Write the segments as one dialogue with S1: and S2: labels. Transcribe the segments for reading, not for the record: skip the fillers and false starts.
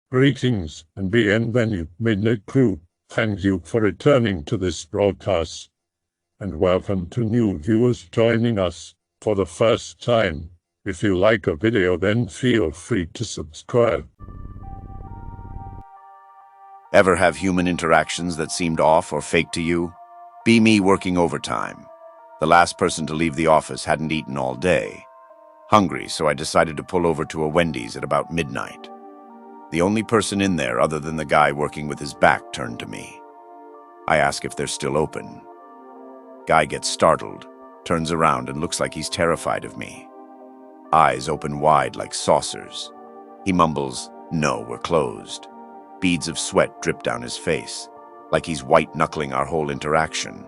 S1: Greetings and bienvenue, Midnight Crew. Thank you for returning to this broadcast. And welcome to new viewers joining us for the first time. If you like a video, then feel free to subscribe.
S2: Ever have human interactions that seemed off or fake to you? Be me working overtime. The last person to leave the office hadn't eaten all day. Hungry, so I decided to pull over to a Wendy's at about midnight. The only person in there other than the guy working with his back turned to me. I ask if they're still open. Guy gets startled, turns around and looks like he's terrified of me. Eyes open wide like saucers. He mumbles, "No, we're closed." Beads of sweat drip down his face, like he's white-knuckling our whole interaction.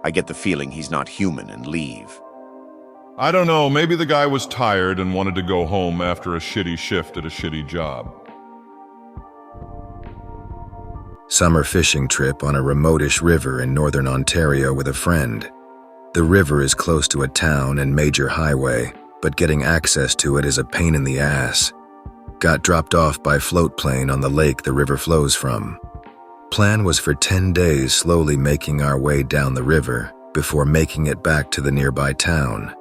S2: I get the feeling he's not human and leave.
S3: I don't know, maybe the guy was tired and wanted to go home after a shitty shift at a shitty job.
S4: Summer fishing trip on a remote-ish river in northern Ontario with a friend. The river is close to a town and major highway, but getting access to it is a pain in the ass. Got dropped off by float plane on the lake the river flows from. Plan was for 10 days slowly making our way down the river before making it back to the nearby town.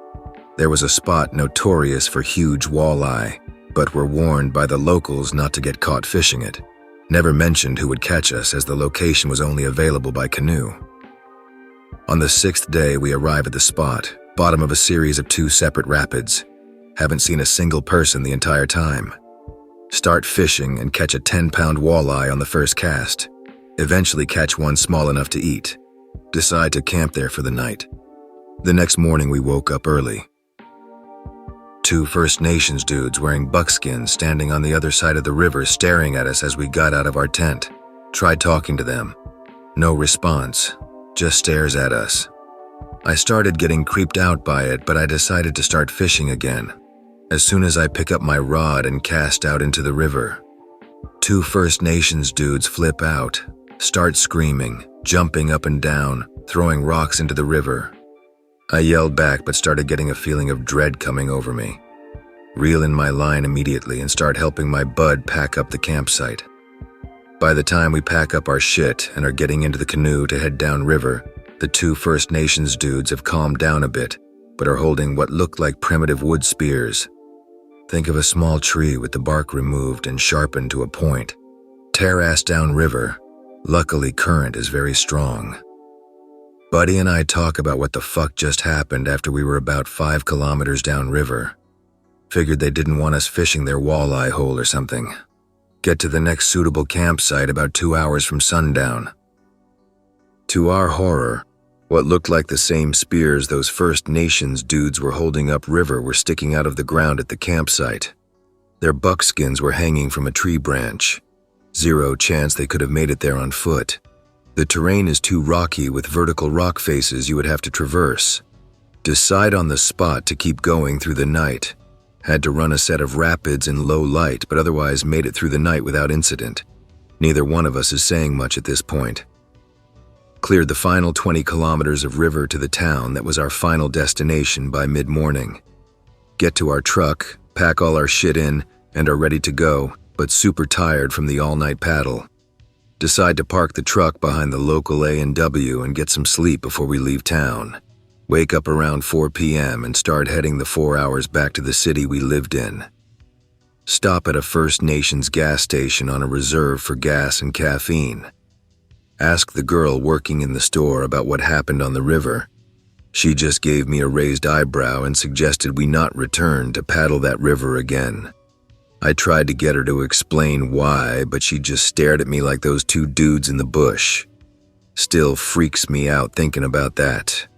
S4: There was a spot notorious for huge walleye, but were warned by the locals not to get caught fishing it. Never mentioned who would catch us as the location was only available by canoe. On the 6th day, we arrive at the spot, bottom of a series of 2 separate rapids. Haven't seen a single person the entire time. Start fishing and catch a 10-pound walleye on the first cast. Eventually catch one small enough to eat. Decide to camp there for the night. The next morning we woke up early. 2 First Nations dudes wearing buckskins standing on the other side of the river staring at us as we got out of our tent. Tried talking to them. No response. Just stares at us. I started getting creeped out by it, but I decided to start fishing again. As soon as I pick up my rod and cast out into the river, 2 First Nations dudes flip out, start screaming, jumping up and down, throwing rocks into the river. I yelled back but started getting a feeling of dread coming over me. Reel in my line immediately and start helping my bud pack up the campsite. By the time we pack up our shit and are getting into the canoe to head downriver, the 2 First Nations dudes have calmed down a bit, but are holding what look like primitive wood spears. Think of a small tree with the bark removed and sharpened to a point. Tear ass downriver. Luckily, current is very strong. Buddy and I talk about what the fuck just happened after we were about 5 kilometers downriver. Figured they didn't want us fishing their walleye hole or something. Get to the next suitable campsite about 2 hours from sundown. To our horror, what looked like the same spears those First Nations dudes were holding upriver were sticking out of the ground at the campsite. Their buckskins were hanging from a tree branch. Zero chance they could have made it there on foot. The terrain is too rocky with vertical rock faces you would have to traverse. Decide on the spot to keep going through the night. Had to run a set of rapids in low light, but otherwise made it through the night without incident. Neither one of us is saying much at this point. Cleared the final 20 kilometers of river to the town that was our final destination by mid-morning. Get to our truck, pack all our shit in, and are ready to go, but super tired from the all-night paddle. Decide to park the truck behind the local A&W and get some sleep before we leave town. Wake up around 4 p.m. and start heading the 4 hours back to the city we lived in. Stop at a First Nations gas station on a reserve for gas and caffeine. Ask the girl working in the store about what happened on the river. She just gave me a raised eyebrow and suggested we not return to paddle that river again. I tried to get her to explain why, but she just stared at me like those 2 dudes in the bush. Still freaks me out thinking about that.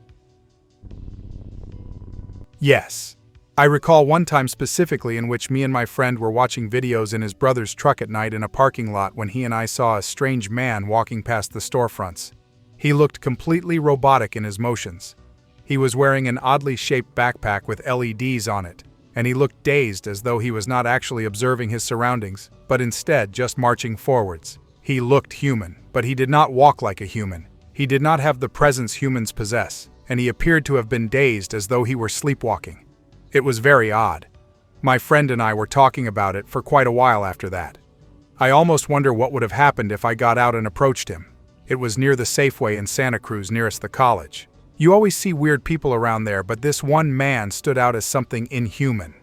S5: Yes. I recall one time specifically in which me and my friend were watching videos in his brother's truck at night in a parking lot when he and I saw a strange man walking past the storefronts. He looked completely robotic in his motions. He was wearing an oddly shaped backpack with LEDs on it, and he looked dazed as though he was not actually observing his surroundings, but instead just marching forwards. He looked human, but he did not walk like a human. He did not have the presence humans possess, and he appeared to have been dazed as though he were sleepwalking. It was very odd. My friend and I were talking about it for quite a while after that. I almost wonder what would have happened if I got out and approached him. It was near the Safeway in Santa Cruz nearest the college. You always see weird people around there, but this one man stood out as something inhuman.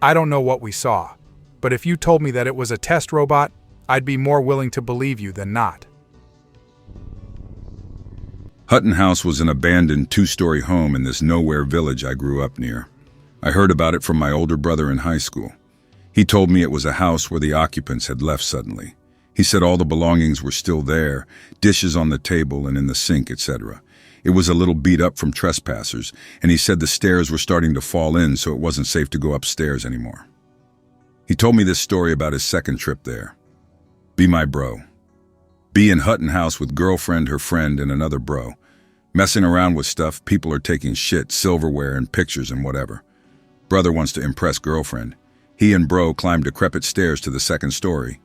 S5: I don't know what we saw, but if you told me that it was a test robot, I'd be more willing to believe you than not.
S6: Hutton House was an abandoned two-story home in this nowhere village I grew up near. I heard about it from my older brother in high school. He told me it was a house where the occupants had left suddenly. He said all the belongings were still there, dishes on the table and in the sink, etc. It was a little beat up from trespassers, and he said the stairs were starting to fall in, so it wasn't safe to go upstairs anymore. He told me this story about his second trip there. Be my bro. Be in Hutton House with girlfriend, her friend, and another bro. Messing around with stuff, people are taking shit, silverware, and pictures and whatever. Brother wants to impress girlfriend. He and bro climb decrepit stairs to the second story.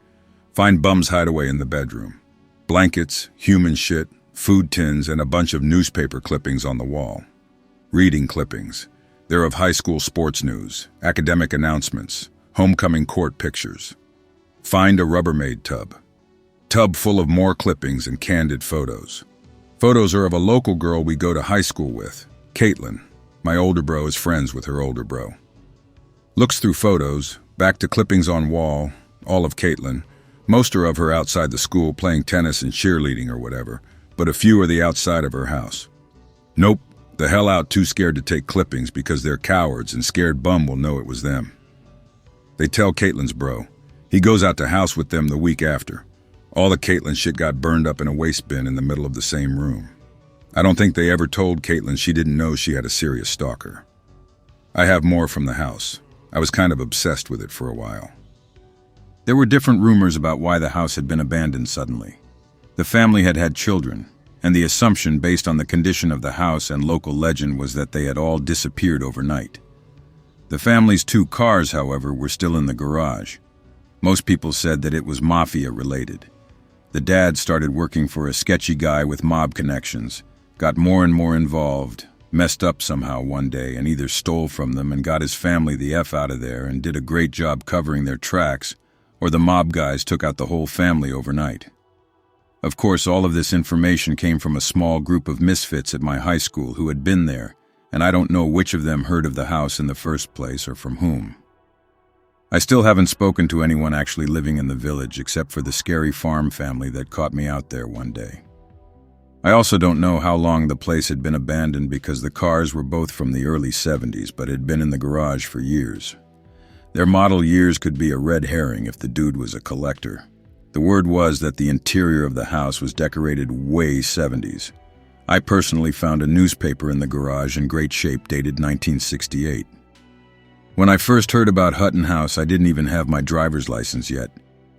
S6: Find bum's hideaway in the bedroom. Blankets, human shit, food tins, and a bunch of newspaper clippings on the wall. Reading clippings. They're of high school sports news, academic announcements, homecoming court pictures. Find a Rubbermaid tub. Tub full of more clippings and candid photos. Photos are of a local girl we go to high school with, Caitlin. My older bro is friends with her older bro. Looks through photos, back to clippings on wall, all of Caitlin. Most are of her outside the school playing tennis and cheerleading or whatever, but a few are the outside of her house. Nope, the hell out, too scared to take clippings because they're cowards and scared bum will know it was them. They tell Caitlin's bro. He goes out to house with them the week after. All the Caitlin shit got burned up in a waste bin in the middle of the same room. I don't think they ever told Caitlin she didn't know she had a serious stalker. I have more from the house. I was kind of obsessed with it for a while. There were different rumors about why the house had been abandoned suddenly. The family had had children, and the assumption based on the condition of the house and local legend was that they had all disappeared overnight. The family's 2 cars, however, were still in the garage. Most people said that it was mafia-related. The dad started working for a sketchy guy with mob connections, got more and more involved, messed up somehow one day and either stole from them and got his family the F out of there and did a great job covering their tracks, or the mob guys took out the whole family overnight. Of course, all of this information came from a small group of misfits at my high school who had been there, and I don't know which of them heard of the house in the first place or from whom. I still haven't spoken to anyone actually living in the village except for the scary farm family that caught me out there one day. I also don't know how long the place had been abandoned because the cars were both from the early 70s but had been in the garage for years. Their model years could be a red herring if the dude was a collector. The word was that the interior of the house was decorated way 70s. I personally found a newspaper in the garage in great shape dated 1968. When I first heard about Hutton House, I didn't even have my driver's license yet,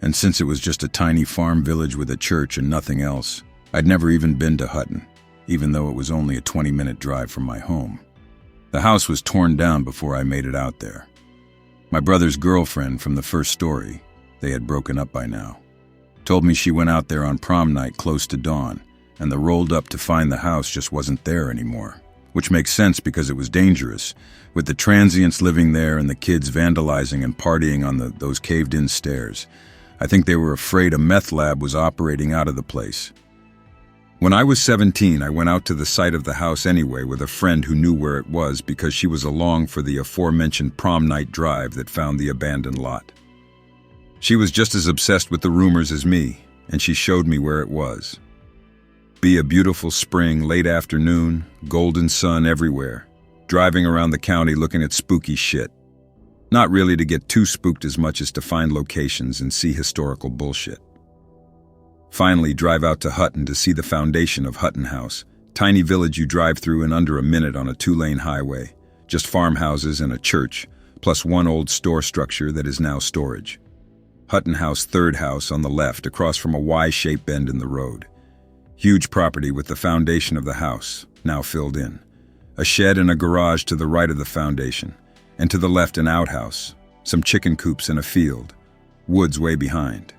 S6: and since it was just a tiny farm village with a church and nothing else, I'd never even been to Hutton, even though it was only a 20-minute drive from my home. The house was torn down before I made it out there. My brother's girlfriend from the first story, they had broken up by now, told me she went out there on prom night close to dawn, and the rolled up to find the house just wasn't there anymore, which makes sense because it was dangerous, with the transients living there and the kids vandalizing and partying on those caved-in stairs. I think they were afraid a meth lab was operating out of the place. When I was 17, I went out to the site of the house anyway with a friend who knew where it was because she was along for the aforementioned prom night drive that found the abandoned lot. She was just as obsessed with the rumors as me, and she showed me where it was. Be a beautiful spring, late afternoon, golden sun everywhere, driving around the county looking at spooky shit. Not really to get too spooked as much as to find locations and see historical bullshit. Finally, drive out to Hutton to see the foundation of Hutton House, tiny village you drive through in under a minute on a 2-lane highway, just farmhouses and a church, plus one old store structure that is now storage. Hutton House, third house on the left, across from a Y-shaped bend in the road. Huge property with the foundation of the house, now filled in. A shed and a garage to the right of the foundation, and to the left an outhouse, some chicken coops and a field, woods way behind.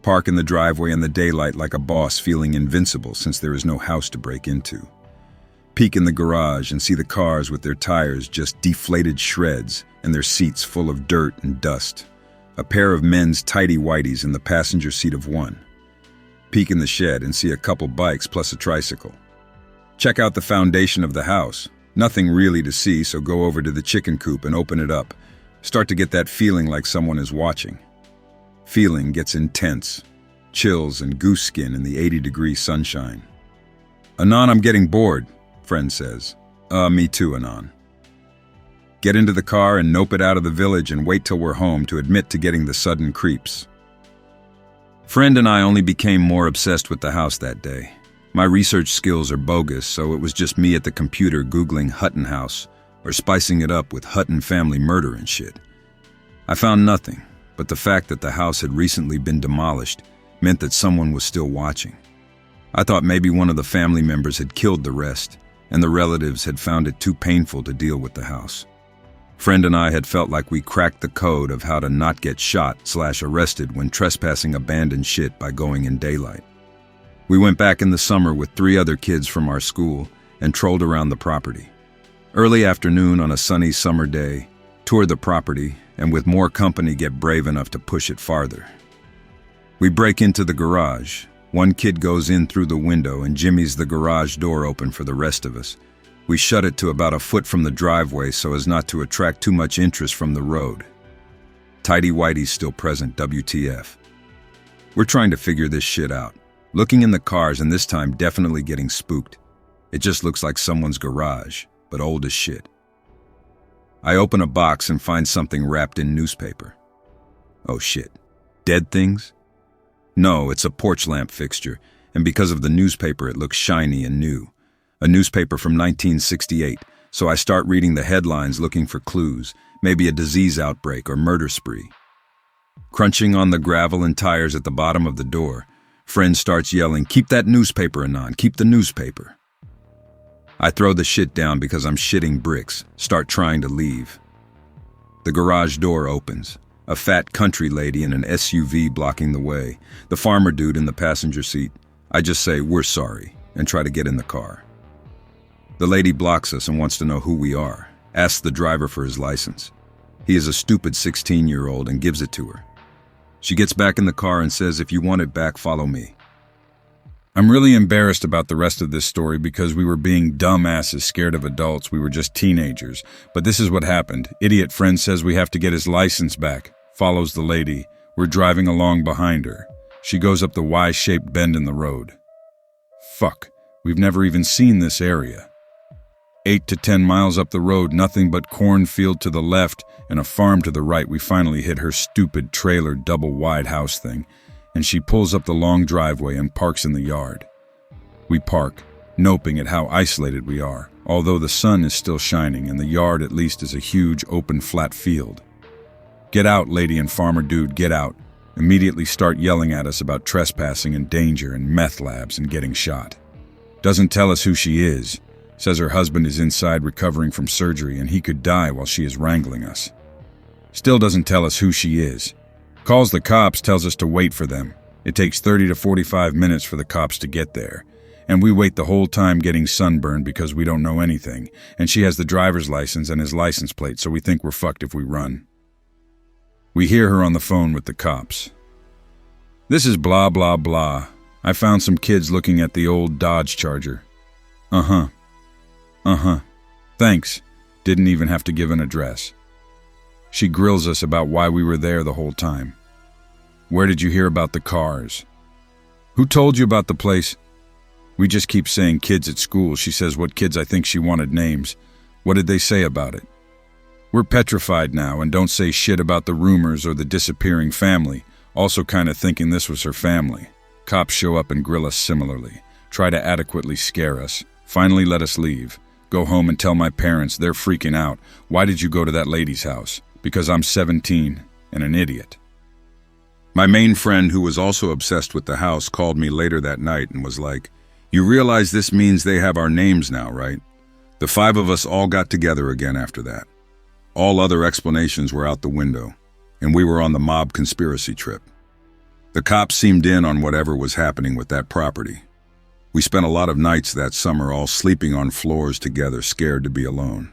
S6: Park in the driveway in the daylight like a boss feeling invincible since there is no house to break into. Peek in the garage and see the cars with their tires just deflated shreds and their seats full of dirt and dust. A pair of men's tighty-whities in the passenger seat of one. Peek in the shed and see a couple bikes plus a tricycle. Check out the foundation of the house. Nothing really to see, so go over to the chicken coop and open it up. Start to get that feeling like someone is watching. Feeling gets intense. Chills and goose skin in the 80-degree sunshine. "Anon, I'm getting bored," friend says. Me too, Anon." Get into the car and nope it out of the village and wait till we're home to admit to getting the sudden creeps. Friend and I only became more obsessed with the house that day. My research skills are bogus, so it was just me at the computer Googling Hutton House or spicing it up with Hutton family murder and shit. I found nothing, but the fact that the house had recently been demolished meant that someone was still watching. I thought maybe one of the family members had killed the rest, and the relatives had found it too painful to deal with the house. Friend and I had felt like we cracked the code of how to not get shot/arrested when trespassing abandoned shit by going in daylight. We went back in the summer with 3 other kids from our school and trolled around the property. Early afternoon on a sunny summer day, toured the property, and with more company get brave enough to push it farther. We break into the garage. One kid goes in through the window and jimmies the garage door open for the rest of us. We shut it to about a foot from the driveway so as not to attract too much interest from the road. Tighty-whitey's still present, WTF. We're trying to figure this shit out. Looking in the cars and this time definitely getting spooked. It just looks like someone's garage, but old as shit. I open a box and find something wrapped in newspaper. Oh shit. Dead things? No, it's a porch lamp fixture, and because of the newspaper it looks shiny and new. A newspaper from 1968, so I start reading the headlines looking for clues, maybe a disease outbreak or murder spree. Crunching on the gravel and tires at the bottom of the door, friend starts yelling, "Keep that newspaper, Anon, keep the newspaper." I throw the shit down because I'm shitting bricks, start trying to leave. The garage door opens. A fat country lady in an SUV blocking the way. The farmer dude in the passenger seat. I just say, "We're sorry," and try to get in the car. The lady blocks us and wants to know who we are. Asks the driver for his license. He is a stupid 16-year-old and gives it to her. She gets back in the car and says, "If you want it back, follow me." I'm really embarrassed about the rest of this story because we were being dumbasses scared of adults. We were just teenagers. But this is what happened. Idiot friend says we have to get his license back. Follows the lady. We're driving along behind her. She goes up the Y-shaped bend in the road. Fuck, we've never even seen this area. 8 to 10 miles up the road, nothing but cornfield to the left and a farm to the right. We finally hit her stupid trailer double-wide house thing, and she pulls up the long driveway and parks in the yard. We park, noping at how isolated we are, although the sun is still shining and the yard at least is a huge open flat field. "Get out, lady and farmer dude, get out." Immediately start yelling at us about trespassing and danger and meth labs and getting shot. Doesn't tell us who she is. Says her husband is inside recovering from surgery and he could die while she is wrangling us. Still doesn't tell us who she is. Calls the cops, tells us to wait for them. It takes 30 to 45 minutes for the cops to get there. And we wait the whole time getting sunburned because we don't know anything. And she has the driver's license and his license plate, so we think we're fucked if we run. We hear her on the phone with the cops. "This is blah blah blah. I found some kids looking at the old Dodge Charger." Uh-huh. Thanks. Didn't even have to give an address. She grills us about why we were there the whole time. "Where did you hear about the cars?" "Who told you about the place?" "We just keep saying kids at school." She says what kids. I think she wanted names. "What did they say about it?" We're petrified now and don't say shit about the rumors or the disappearing family, also kind of thinking this was her family. Cops show up and grill us similarly, try to adequately scare us, finally let us leave. Go home and tell my parents. They're freaking out. "Why did you go to that lady's house?" "Because I'm 17 and an idiot." My main friend, who was also obsessed with the house, called me later that night and was like, "You realize this means they have our names now, right?" The 5 of us all got together again after that. All other explanations were out the window, and we were on the mob conspiracy trip. The cops seemed in on whatever was happening with that property. We spent a lot of nights that summer all sleeping on floors together, scared to be alone.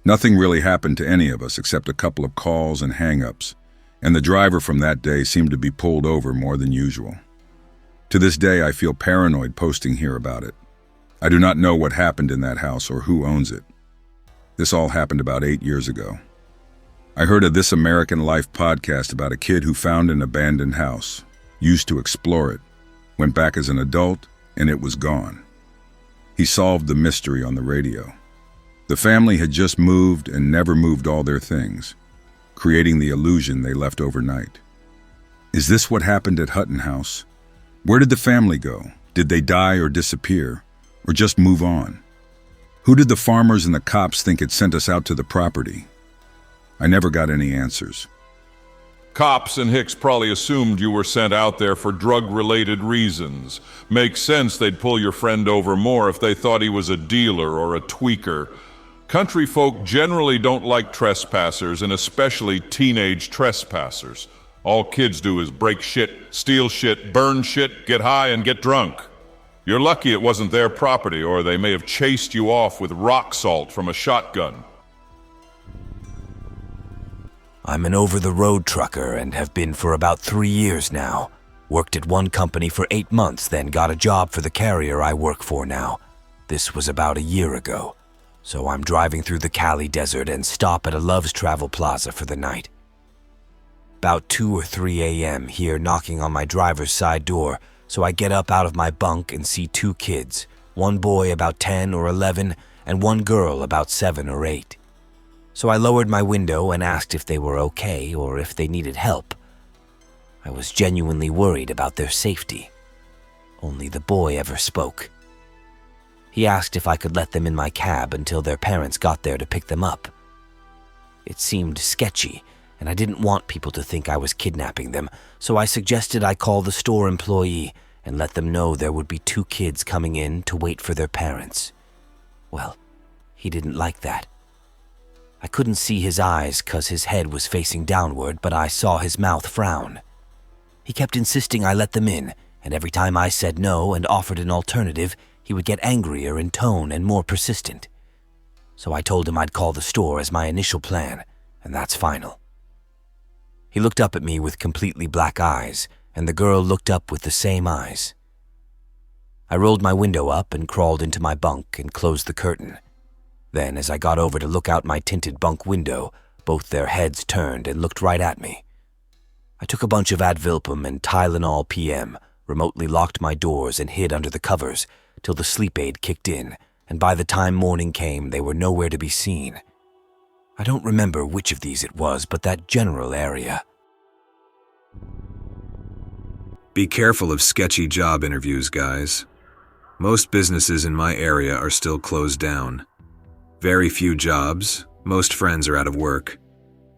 S6: Nothing really happened to any of us except a couple of calls and hang-ups, and the driver from that day seemed to be pulled over more than usual. To this day, I feel paranoid posting here about it. I do not know what happened in that house or who owns it. This all happened about 8 years ago. I heard a This American Life podcast about a kid who found an abandoned house, used to explore it, went back as an adult, and it was gone. He solved the mystery on the radio. The family had just moved and never moved all their things, creating the illusion they left overnight. Is this what happened at Hutton House? Where did the family go? Did they die or disappear, or just move on? Who did the farmers and the cops think had sent us out to the property? I never got any answers.
S3: Cops and Hicks probably assumed you were sent out there for drug-related reasons. Makes sense they'd pull your friend over more if they thought he was a dealer or a tweaker. Country folk generally don't like trespassers, and especially teenage trespassers. All kids do is break shit, steal shit, burn shit, get high, and get drunk. You're lucky it wasn't their property, or they may have chased you off with rock salt from a shotgun.
S7: I'm an over-the-road trucker and have been for about 3 years now. Worked at one company for 8 months, then got a job for the carrier I work for now. This was about a year ago. So I'm driving through the Cali desert and stop at a Love's Travel Plaza for the night. About 2 or 3 a.m. here knocking on my driver's side door, so I get up out of my bunk and see 2 kids, one boy about 10 or 11 and one girl about 7 or 8. So I lowered my window and asked if they were okay or if they needed help. I was genuinely worried about their safety. Only the boy ever spoke. He asked if I could let them in my cab until their parents got there to pick them up. It seemed sketchy, and I didn't want people to think I was kidnapping them, so I suggested I call the store employee and let them know there would be 2 kids coming in to wait for their parents. Well, he didn't like that. I couldn't see his eyes 'cause his head was facing downward, but I saw his mouth frown. He kept insisting I let them in, and every time I said no and offered an alternative, he would get angrier in tone and more persistent. So I told him I'd call the store as my initial plan, and that's final. He looked up at me with completely black eyes, and the girl looked up with the same eyes. I rolled my window up and crawled into my bunk and closed the curtain. Then, as I got over to look out my tinted bunk window, both their heads turned and looked right at me. I took a bunch of Advilpum and Tylenol PM, remotely locked my doors and hid under the covers till the sleep aid kicked in, and by the time morning came, they were nowhere to be seen. I don't remember which of these it was, but that general area.
S4: Be careful of sketchy job interviews, guys. Most businesses in my area are still closed down. Very few jobs, most friends are out of work.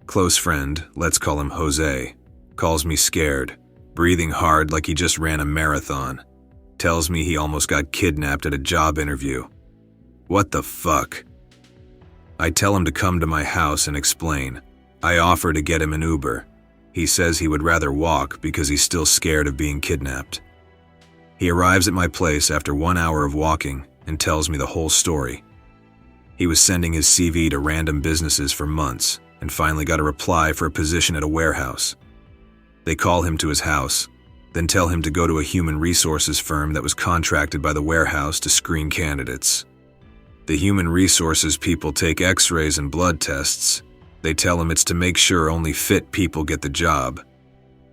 S4: Close friend, let's call him Jose, calls me scared, breathing hard like he just ran a marathon. Tells me he almost got kidnapped at a job interview. What the fuck? I tell him to come to my house and explain. I offer to get him an Uber. He says he would rather walk because he's still scared of being kidnapped. He arrives at my place after 1 hour of walking and tells me the whole story. He was sending his CV to random businesses for months and finally got a reply for a position at a warehouse. They call him to his house, then tell him to go to a human resources firm that was contracted by the warehouse to screen candidates. The human resources people take x-rays and blood tests. They tell him it's to make sure only fit people get the job,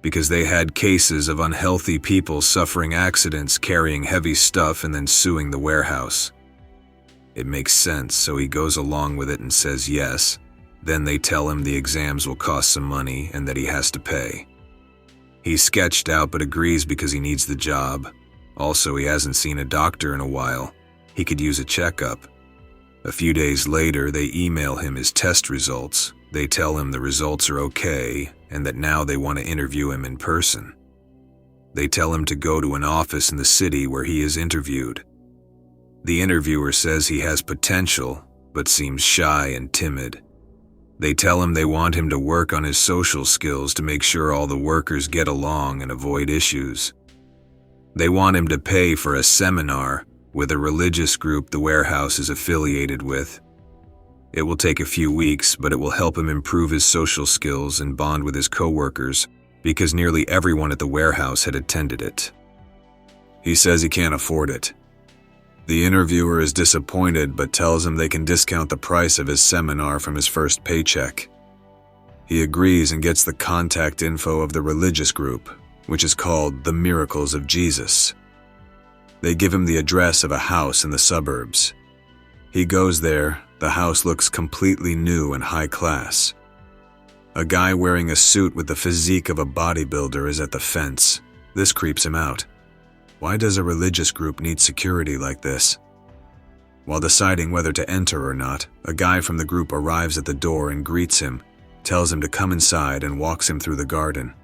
S4: because they had cases of unhealthy people suffering accidents carrying heavy stuff and then suing the warehouse. It makes sense, so he goes along with it and says yes. Then they tell him the exams will cost some money and that he has to pay. He's sketched out but agrees because he needs the job. Also, he hasn't seen a doctor in a while. He could use a checkup. A few days later, they email him his test results. They tell him the results are okay and that now they want to interview him in person. They tell him to go to an office in the city where he is interviewed. The interviewer says he has potential, but seems shy and timid. They tell him they want him to work on his social skills to make sure all the workers get along and avoid issues. They want him to pay for a seminar with a religious group the warehouse is affiliated with. It will take a few weeks, but it will help him improve his social skills and bond with his coworkers because nearly everyone at the warehouse had attended it. He says he can't afford it. The interviewer is disappointed but tells him they can discount the price of his seminar from his first paycheck. He agrees and gets the contact info of the religious group, which is called the Miracles of Jesus. They give him the address of a house in the suburbs. He goes there. The house looks completely new and high class. A guy wearing a suit with the physique of a bodybuilder is at the fence. This creeps him out. Why does a religious group need security like this? While deciding whether to enter or not, a guy from the group arrives at the door and greets him, tells him to come inside and walks him through the garden.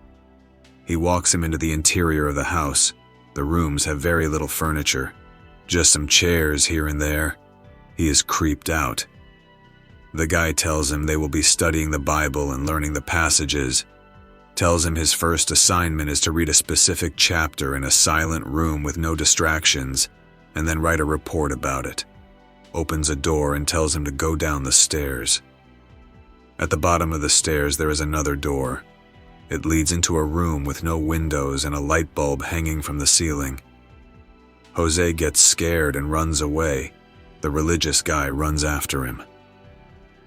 S4: He walks him into the interior of the house. The rooms have very little furniture, just some chairs here and there. He is creeped out. The guy tells him they will be studying the Bible and learning the passages, tells him his first assignment is to read a specific chapter in a silent room with no distractions, and then write a report about it. Opens a door and tells him to go down the stairs. At the bottom of the stairs there is another door. It leads into a room with no windows and a light bulb hanging from the ceiling. Jose gets scared and runs away. The religious guy runs after him.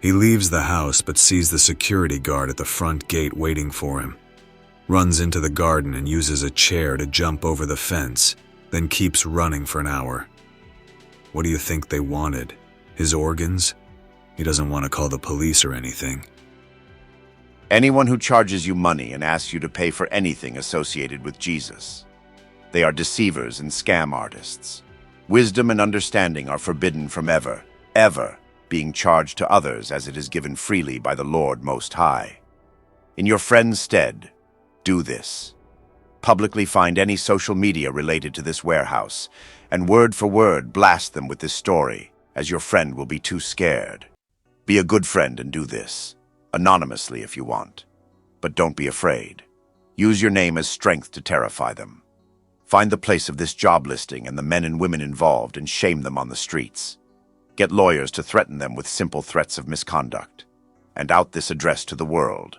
S4: He leaves the house but sees the security guard at the front gate waiting for him. Runs into the garden and uses a chair to jump over the fence, then keeps running for an hour. What do you think they wanted? His organs? He doesn't want to call the police or anything.
S2: Anyone who charges you money and asks you to pay for anything associated with Jesus. They are deceivers and scam artists. Wisdom and understanding are forbidden from ever being charged to others as it is given freely by the Lord Most High. In your friend's stead, do this. Publicly find any social media related to this warehouse, and word for word blast them with this story, as your friend will be too scared. Be a good friend and do this, anonymously if you want. But don't be afraid. Use your name as strength to terrify them. Find the place of this job listing and the men and women involved and shame them on the streets. Get lawyers to threaten them with simple threats of misconduct. And out this address to the world.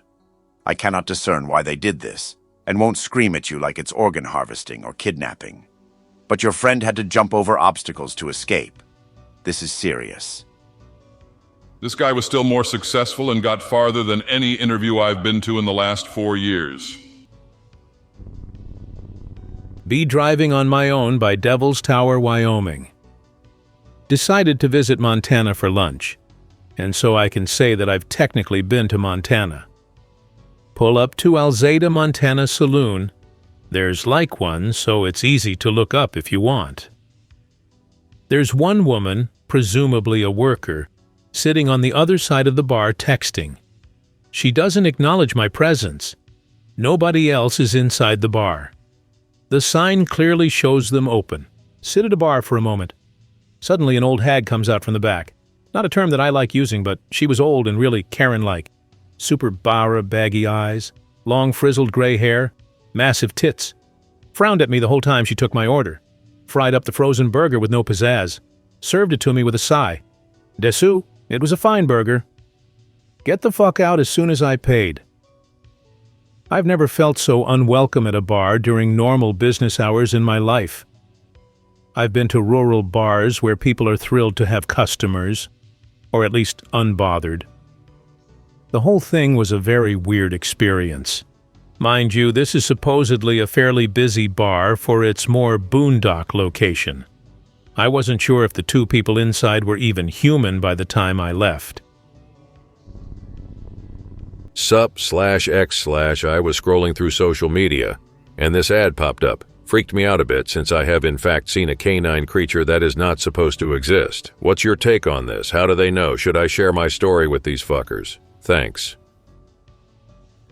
S2: I cannot discern why they did this, and won't scream at you like it's organ harvesting or kidnapping. But your friend had to jump over obstacles to escape. This is serious.
S3: This guy was still more successful and got farther than any interview I've been to in the last 4 years.
S8: Be Driving on My Own by Devil's Tower, Wyoming. Decided to visit Montana for lunch, and so I can say that I've technically been to Montana. Pull up to Alzada, Montana Saloon. There's like one, so it's easy to look up if you want. There's one woman, presumably a worker, sitting on the other side of the bar texting. She doesn't acknowledge my presence. Nobody else is inside the bar. The sign clearly shows them open. Sit at a bar for a moment. Suddenly an old hag comes out from the back. Not a term that I like using, but she was old and really Karen-like. Super bara baggy eyes, long frizzled gray hair, massive tits. Frowned at me the whole time she took my order. Fried up the frozen burger with no pizzazz. Served it to me with a sigh. Dessous, it was a fine burger. Get the fuck out as soon as I paid. I've never felt so unwelcome at a bar during normal business hours in my life. I've been to rural bars where people are thrilled to have customers, or at least unbothered. The whole thing was a very weird experience. Mind you, this is supposedly a fairly busy bar for its more boondock location. I wasn't sure if the two people inside were even human by the time I left.
S9: Sup/X/ I was scrolling through social media, and this ad popped up. Freaked me out a bit since I have in fact seen a canine creature that is not supposed to exist. What's your take on this? How do they know? Should I share my story with these fuckers? Thanks.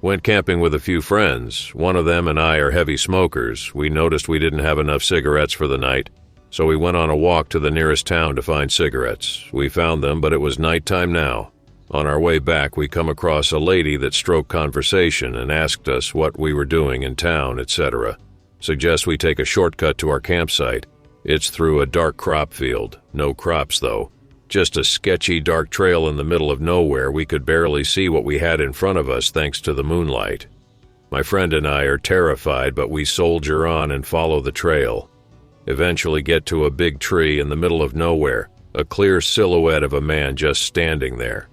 S9: Went camping with a few friends. One of them and I are heavy smokers. We noticed we didn't have enough cigarettes for the night, so we went on a walk to the nearest town to find cigarettes. We found them, but it was nighttime now. On our way back, we come across a lady that stroked conversation and asked us what we were doing in town, etc. Suggests we take a shortcut to our campsite. It's through a dark crop field. No crops, though. Just a sketchy, dark trail in the middle of nowhere. We could barely see what we had in front of us thanks to the moonlight. My friend and I are terrified, but we soldier on and follow the trail. Eventually get to a big tree in the middle of nowhere, a clear silhouette of a man just standing there.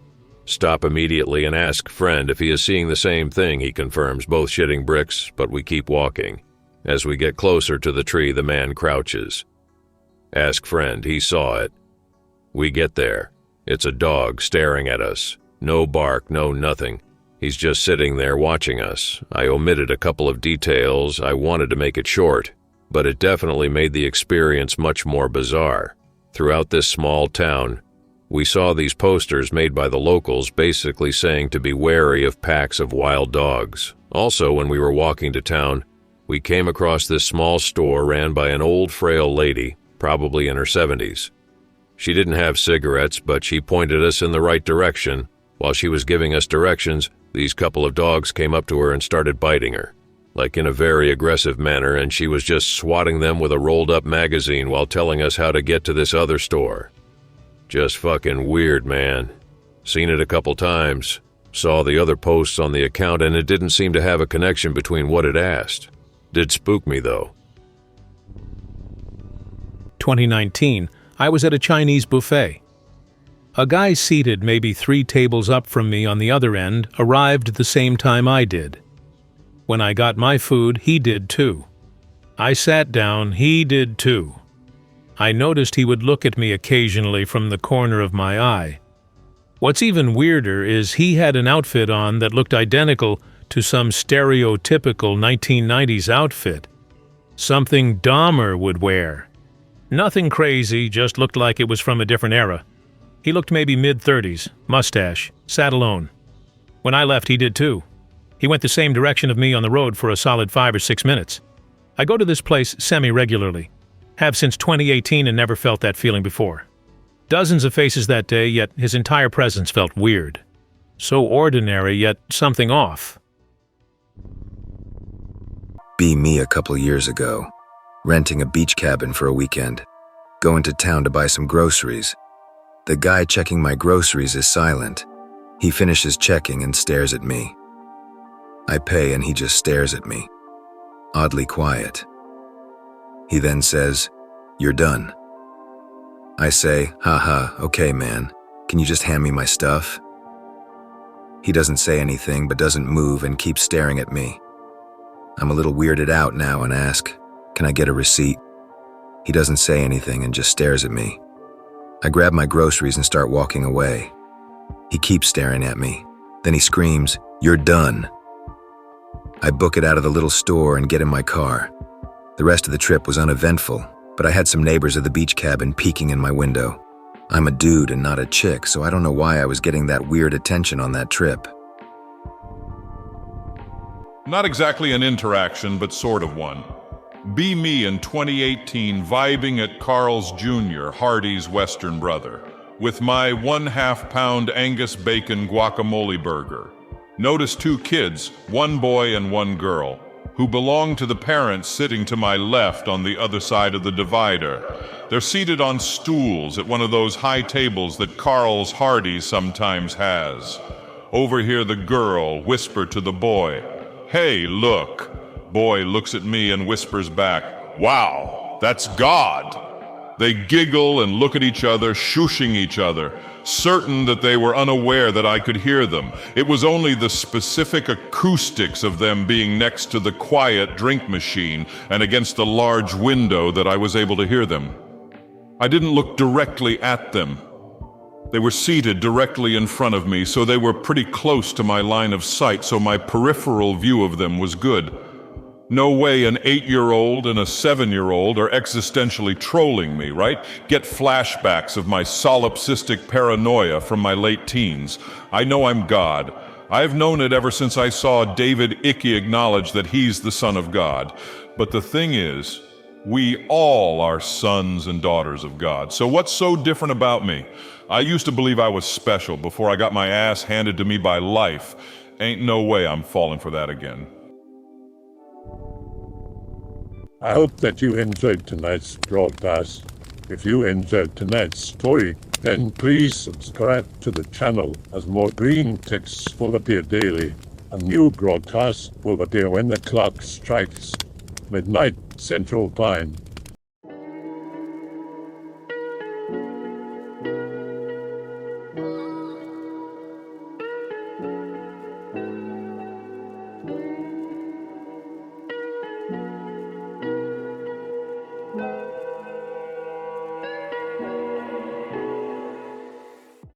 S9: Stop immediately and ask friend if he is seeing the same thing. He confirms, both shitting bricks, but we keep walking. As we get closer to the tree, the man crouches. Ask friend, he saw it. We get there. It's a dog staring at us. No bark, no nothing. He's just sitting there watching us. I omitted a couple of details. I wanted to make it short, but it definitely made the experience much more bizarre. Throughout this small town, we saw these posters made by the locals basically saying to be wary of packs of wild dogs. Also, when we were walking to town, we came across this small store ran by an old frail lady, probably in her 70s. She didn't have cigarettes, but she pointed us in the right direction. While she was giving us directions, these couple of dogs came up to her and started biting her, like in a very aggressive manner, and she was just swatting them with a rolled-up magazine while telling us how to get to this other store. Just fucking weird, man. Seen it a couple times. Saw the other posts on the account, and it didn't seem to have a connection between what it asked. Did spook me, though.
S8: 2019, I was at a Chinese buffet. A guy seated maybe 3 tables up from me on the other end arrived at the same time I did. When I got my food, he did too. I sat down, he did too. I noticed he would look at me occasionally from the corner of my eye. What's even weirder is he had an outfit on that looked identical to some stereotypical 1990s outfit. Something Dahmer would wear. Nothing crazy, just looked like it was from a different era. He looked maybe mid-30s, mustache, sat alone. When I left, he did too. He went the same direction of me on the road for a solid 5 or 6 minutes. I go to this place semi-regularly. Have since 2018 and never felt that feeling before. Dozens of faces that day, yet his entire presence felt weird. So ordinary, yet something off.
S4: Be me a couple years ago. Renting a beach cabin for a weekend. Going to town to buy some groceries. The guy checking my groceries is silent. He finishes checking and stares at me. I pay and he just stares at me. Oddly quiet. He then says, "You're done." I say, "Haha, okay man, can you just hand me my stuff?" He doesn't say anything but doesn't move and keeps staring at me. I'm a little weirded out now and ask, "Can I get a receipt?" He doesn't say anything and just stares at me. I grab my groceries and start walking away. He keeps staring at me. Then he screams, "You're done." I book it out of the little store and get in my car. The rest of the trip was uneventful, but I had some neighbors of the beach cabin peeking in my window. I'm a dude and not a chick, so I don't know why I was getting that weird attention on that trip.
S3: Not exactly an interaction, but sort of one. Be me in 2018 vibing at Carl's Jr., Hardy's Western brother, with my 1/2 pound Angus bacon guacamole burger. Notice 2 kids, 1 boy and 1 girl, who belong to the parents sitting to my left on the other side of the divider. They're seated on stools at one of those high tables that Carl's Hardy's sometimes has. Over here the girl whisper to the boy, "Hey, look." Boy looks at me and whispers back, "Wow, that's God." They giggle and look at each other, shushing each other, certain that they were unaware that I could hear them. It was only the specific acoustics of them being next to the quiet drink machine and against the large window that I was able to hear them. I didn't look directly at them. They were seated directly in front of me, so they were pretty close to my line of sight, so my peripheral view of them was good. No way an 8-year-old and a 7-year-old are existentially trolling me, right? Get flashbacks of my solipsistic paranoia from my late teens. I know I'm God. I've known it ever since I saw David Icke acknowledge that he's the Son of God. But the thing is, we all are sons and daughters of God. So what's so different about me? I used to believe I was special before I got my ass handed to me by life. Ain't no way I'm falling for that again.
S1: I hope that you enjoyed tonight's broadcast. If you enjoyed tonight's story, then please subscribe to the channel as more Greentext will appear daily. A new broadcast will appear when the clock strikes midnight Central Time.